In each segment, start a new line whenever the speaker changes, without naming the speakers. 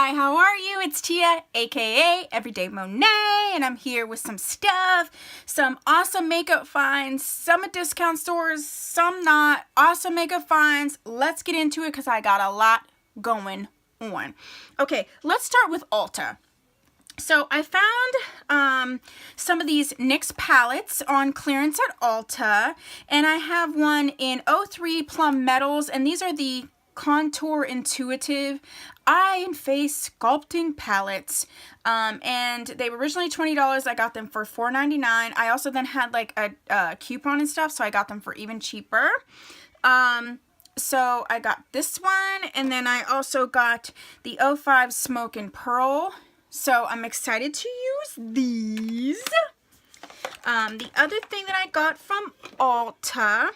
Hi, how are you? It's Tia, aka Everyday Monet, and I'm here with some stuff, some awesome makeup finds, some at discount stores, some not. Awesome makeup finds. Let's get into it because I got a lot going on. Okay, let's start with Ulta. So I found some of these NYX palettes on clearance at Ulta, and I have one in 03 Plum Metals, and these are the Contour Intuitive Eye and Face Sculpting Palettes, and they were originally $20. I got them for $4.99. I also then had like a coupon and stuff, so I got them for even cheaper. So I got this one, and then I also got the 05 Smoke and Pearl. So I'm excited to use these. The other thing that I got from Ulta.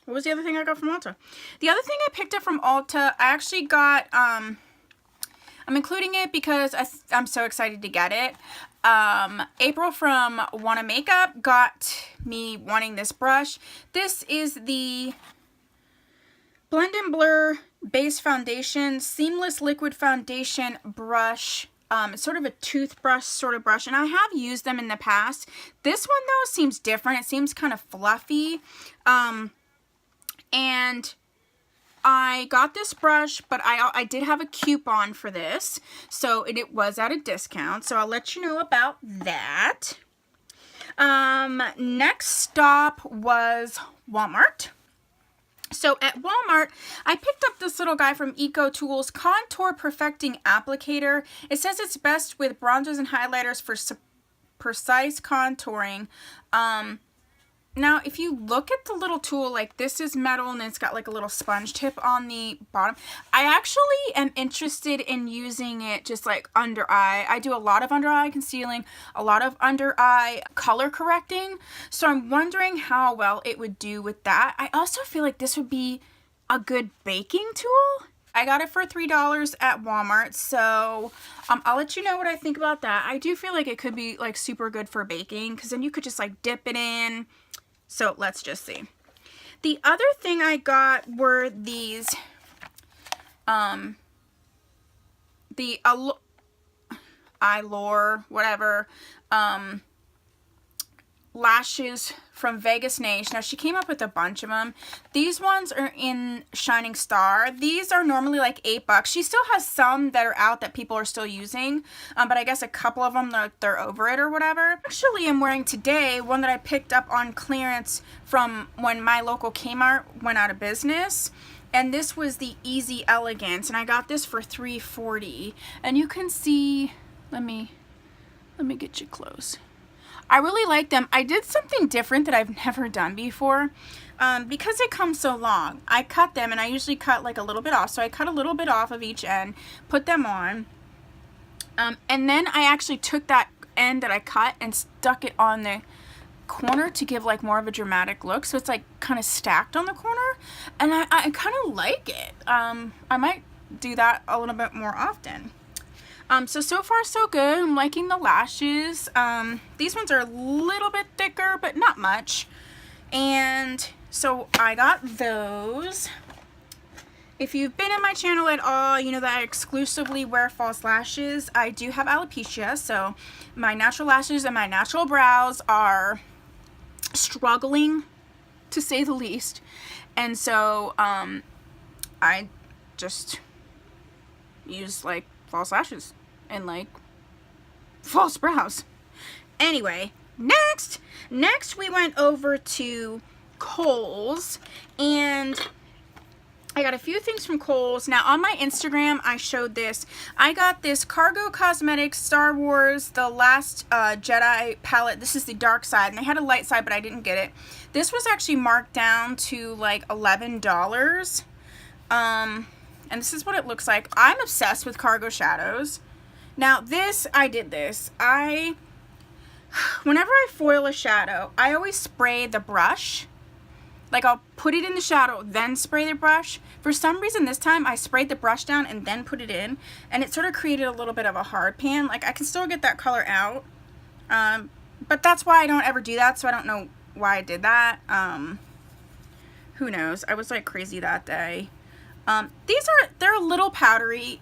What was the other thing I got from Ulta? The other thing I picked up from Ulta, I actually got, I'm including it because I'm so excited to get it. April from Wanna Makeup got me wanting this brush. This is the Blend and Blur Base Foundation Seamless Liquid Foundation Brush. It's sort of a toothbrush sort of brush, and I have used them in the past. This one, though, seems different. It seems kind of fluffy. And I got this brush, but I did have a coupon for this, so it was at a discount, so I'll let you know about that. Next stop was Walmart. So at Walmart, I picked up this little guy from Eco Tools, Contour Perfecting Applicator. It says it's best with bronzers and highlighters for precise contouring. Now, if you look at the little tool, like this is metal and it's got like a little sponge tip on the bottom. I actually am interested in using it just like under eye. I do a lot of under eye concealing, a lot of under eye color correcting. So I'm wondering how well it would do with that. I also feel like this would be a good baking tool. I got it for $3 at Walmart, so I'll let you know what I think about that. I do feel like it could be like super good for baking because then you could just like dip it in. So let's just see. The other thing I got were these, the Allure, whatever, lashes from Vegas Nage. Now, she came up with a bunch of them. These ones are in Shining Star. These are normally like $8. She still has some that are out that people are still using, but I guess a couple of them, they're over it or whatever. Actually, I'm wearing today one that I picked up on clearance from when my local Kmart went out of business. And this was the Easy Elegance, and I got this for $3.40. And you can see, let me get you close. I really like them. I did something different that I've never done before. Because they come so long, I cut them, and I usually cut like a little bit off. So I cut a little bit off of each end, put them on. And then I actually took that end that I cut and stuck it on the corner to give like more of a dramatic look. So it's like kind of stacked on the corner. And I kind of like it. I might do that a little bit more often. So far so good. I'm liking the lashes. These ones are a little bit thicker, but not much. And so I got those. If you've been in my channel at all, you know that I exclusively wear false lashes. I do have alopecia, so my natural lashes and my natural brows are struggling, to say the least. And so, I just use like false lashes and like false brows. Anyway, next we went over to Kohls, and I got a few things from Kohls. Now on my Instagram I showed this. I got this Cargo Cosmetics Star Wars The Last Jedi palette. This is the dark side, and they had a light side but I didn't get it. This was actually marked down to like $11. And this is what it looks like. I'm obsessed with Cargo Shadows. Now whenever I foil a shadow, I always spray the brush. Like I'll put it in the shadow, then spray the brush. For some reason this time I sprayed the brush down and then put it in, and it sort of created a little bit of a hard pan. Like I can still get that color out, but that's why I don't ever do that, so I don't know why I did that. Who knows? I was like crazy that day. They're a little powdery,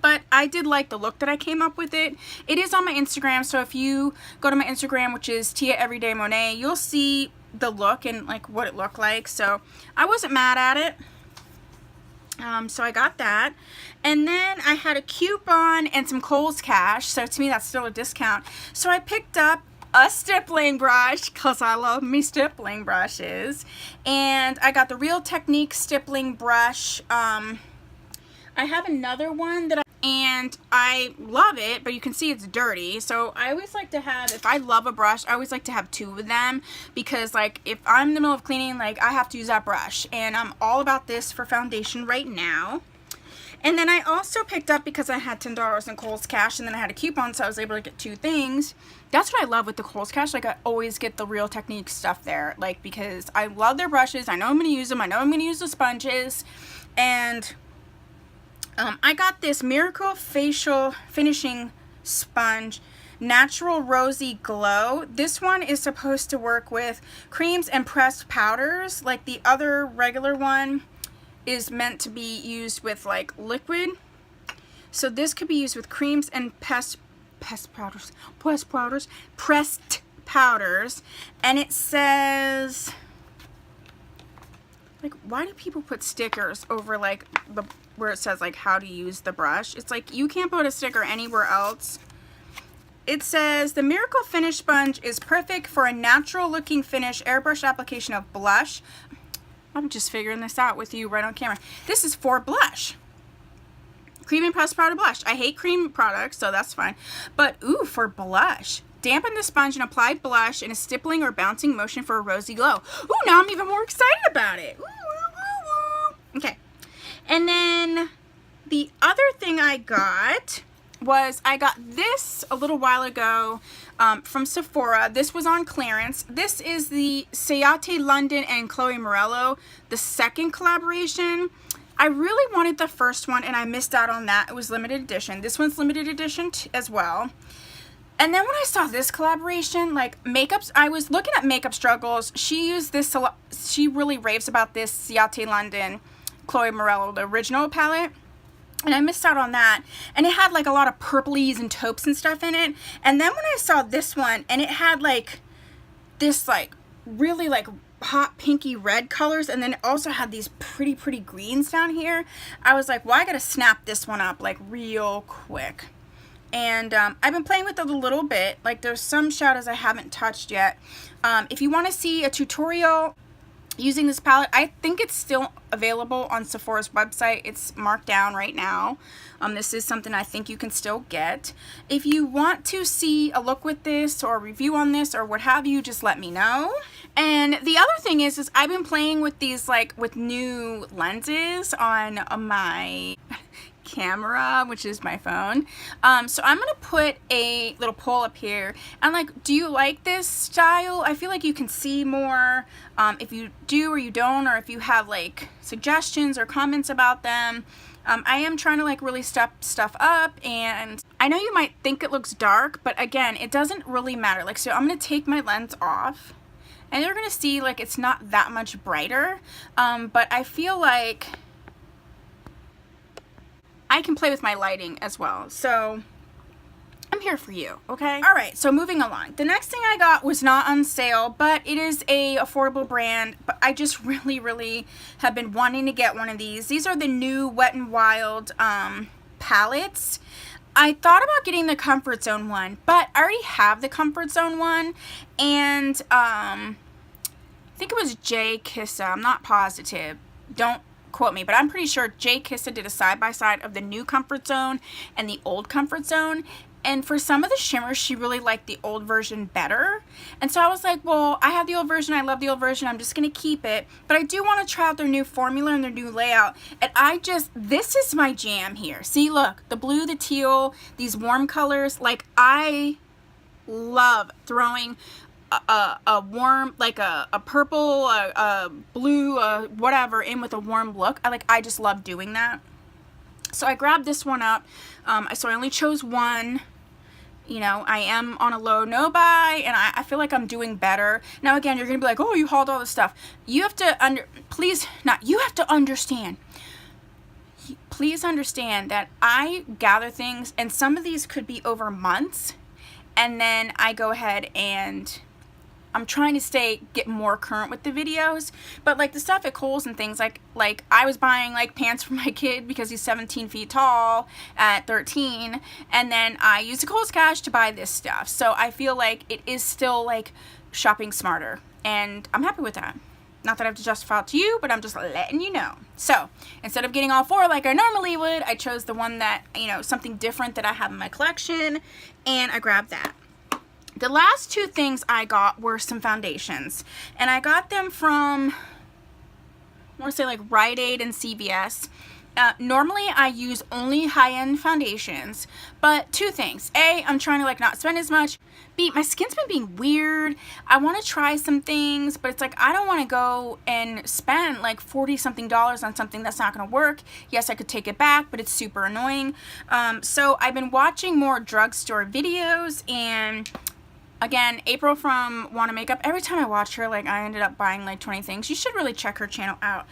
but I did like the look that I came up with it. It is on my Instagram, so if you go to my Instagram, which is Tia Everyday Monet, you'll see the look and like what it looked like. So I wasn't mad at it. So I got that. And then I had a coupon and some Kohls cash, so to me that's still a discount. So I picked up a stippling brush because I love me stippling brushes, and I got the Real Technique stippling brush. I have another one that I love it, but you can see it's dirty. So I always like to have, if I love a brush, I always like to have two of them, because like if I'm in the middle of cleaning, like I have to use that brush, and I'm all about this for foundation right now. And then I also picked up, because I had $10 in Kohls cash, and then I had a coupon, so I was able to get two things. That's what I love with the Kohls cash. Like I always get the Real Technique stuff there, like because I love their brushes. I know I'm going to use them. I know I'm going to use the sponges. And I got this Miracle Facial Finishing Sponge Natural Rosy Glow. This one is supposed to work with creams and pressed powders. Like the other regular one is meant to be used with like liquid. So this could be used with creams and pressed powders. And it says, like, why do people put stickers over like the where it says like how to use the brush? It's like you can't put a sticker anywhere else. It says the Miracle Finish Sponge is perfect for a natural looking finish airbrush application of blush. I'm just figuring this out with you right on camera. This is for blush. Cream and pressed powder blush. I hate cream products, so that's fine. But ooh, for blush. Dampen the sponge and apply blush in a stippling or bouncing motion for a rosy glow. Ooh, now I'm even more excited about it. Ooh, ooh, ooh, ooh. Okay. And then the other thing I got was I got this a little while ago from Sephora. This was on clearance. This is the Ciate London and Chloe Morello, the second collaboration. I really wanted the first one and I missed out on that. It was limited edition. This one's limited edition as well. And then when I saw this collaboration, like makeups, I was looking at Makeup Struggles. She used this, she really raves about this Ciate London Chloe Morello, the original palette. And I missed out on that. And it had like a lot of purplies and taupes and stuff in it. And then when I saw this one, and it had like this like really like hot pinky red colors, and then it also had these pretty greens down here, I was like, well, I gotta snap this one up like real quick. And I've been playing with it a little bit. Like there's some shadows I haven't touched yet. If you want to see a tutorial using this palette, I think it's still available on Sephora's website. It's marked down right now. This is something I think you can still get. If you want to see a look with this or a review on this or what have you, just let me know. And the other thing is I've been playing with these like with new lenses on my camera, which is my phone. So I'm gonna put a little poll up here and like, do you like this style? I feel like you can see more if you do or you don't, or if you have like suggestions or comments about them. I am trying to like really step stuff up, and I know you might think it looks dark, but again, it doesn't really matter. Like, so I'm gonna take my lens off and you're gonna see like it's not that much brighter, but I feel like I can play with my lighting as well. So I'm here for you, okay? All right, so moving along. The next thing I got was not on sale, but it is a affordable brand, but I just really have been wanting to get one of these. These are the new Wet n Wild palettes. I thought about getting the Comfort Zone one, but I already have the Comfort Zone one, and I think it was Jay Kissa. I'm not positive. Don't quote me, but I'm pretty sure Jay Kissa did a side-by-side of the new Comfort Zone and the old Comfort Zone. And for some of the shimmers, she really liked the old version better. And so I was like, well, I have the old version. I love the old version. I'm just going to keep it. But I do want to try out their new formula and their new layout. And this is my jam here. See, look, the blue, the teal, these warm colors. Like, I love throwing a warm, like a purple, a blue, whatever in with a warm look. I just love doing that. So I grabbed this one up. So I only chose one. you know, I am on a low no buy, and I feel like I'm doing better. Now again, you're gonna be like, oh, you hauled all this stuff. You have to please understand. Please understand that I gather things, and some of these could be over months, and then I go ahead and I'm trying to get more current with the videos. But like the stuff at Kohls and things, like I was buying like pants for my kid because he's 17 feet tall at 13, and then I used the Kohls cash to buy this stuff. So I feel like it is still like shopping smarter, and I'm happy with that. Not that I have to justify it to you, but I'm just letting you know. So instead of getting all four like I normally would, I chose the one that, you know, something different that I have in my collection, and I grabbed that. The last two things I got were some foundations, and I got them from, I want to say like Rite Aid and CVS. Normally I use only high-end foundations, but two things. A, I'm trying to like not spend as much. B, my skin's been being weird. I want to try some things, but it's like I don't want to go and spend like $40-something on something that's not going to work. Yes, I could take it back, but it's super annoying. So I've been watching more drugstore videos, and again, April from Wanna Makeup, every time I watch her, like, I ended up buying like 20 things. You should really check her channel out.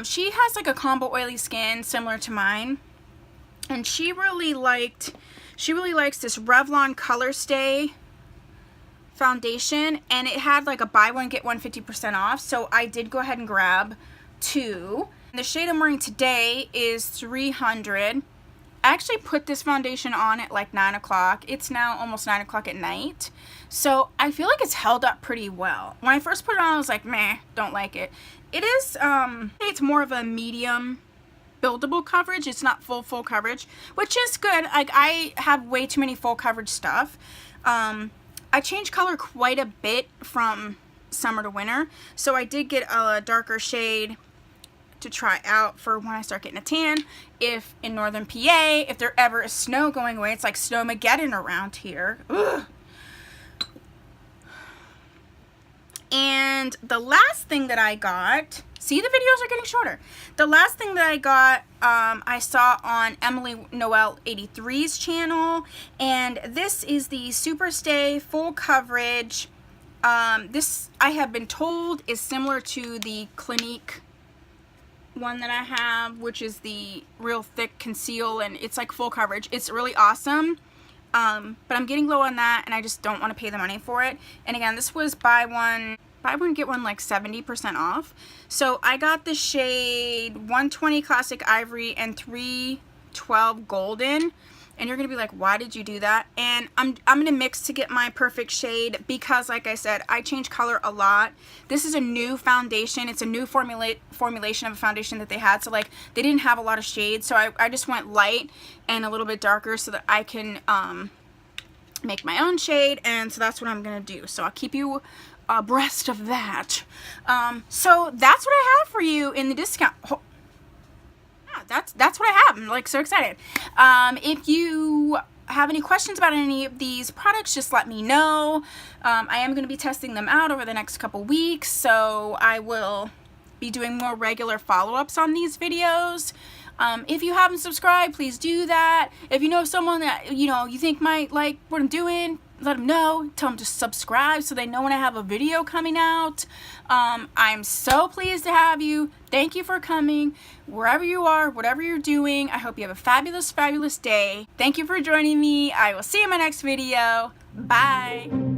She has like a combo oily skin similar to mine, and she really likes this Revlon Color Stay foundation, and it had like a buy one get one 50% off, so I did go ahead and grab two. The shade I'm wearing today is 300. I actually put this foundation on at like 9 o'clock. It's now almost 9 o'clock at night. So I feel like it's held up pretty well. When I first put it on, I was like, meh, don't like it. It is, it's more of a medium buildable coverage. It's not full coverage, which is good. Like, I have way too many full coverage stuff. I changed color quite a bit from summer to winter. So I did get a darker shade to try out for when I start getting a tan. If in northern PA, if there ever is snow going away, it's like Snowmageddon around here. Ugh. And the last thing that I got, see, the videos are getting shorter. The last thing that I got, I saw on Emily Noel 83's channel, and this is the Superstay full coverage. This, I have been told, is similar to the Clinique one that I have, which is the real thick conceal, and it's like full coverage. It's really awesome. But I'm getting low on that, and I just don't want to pay the money for it. And again, this was buy one get one like 70% off. So I got the shade 120 Classic Ivory and 312 Golden. And you're gonna be like, why did you do that? And I'm gonna mix to get my perfect shade, because like I said, I change color a lot. This is a new foundation. It's a new formulation of a foundation that they had. So like, they didn't have a lot of shades. So I just went light and a little bit darker so that I can make my own shade. And so that's what I'm gonna do. So I'll keep you abreast of that. So that's what I have for you in the discount. That's what I have. I'm like so excited. If you have any questions about any of these products, just let me know. I am going to be testing them out over the next couple weeks, so I will be doing more regular follow-ups on these videos. If you haven't subscribed, please do that. If you know someone that you think might like what I'm doing, let them know. Tell them to subscribe so they know when I have a video coming out. I'm so pleased to have you. Thank you for coming. Wherever you are, whatever you're doing, I hope you have a fabulous, fabulous day. Thank you for joining me. I will see you in my next video. Bye.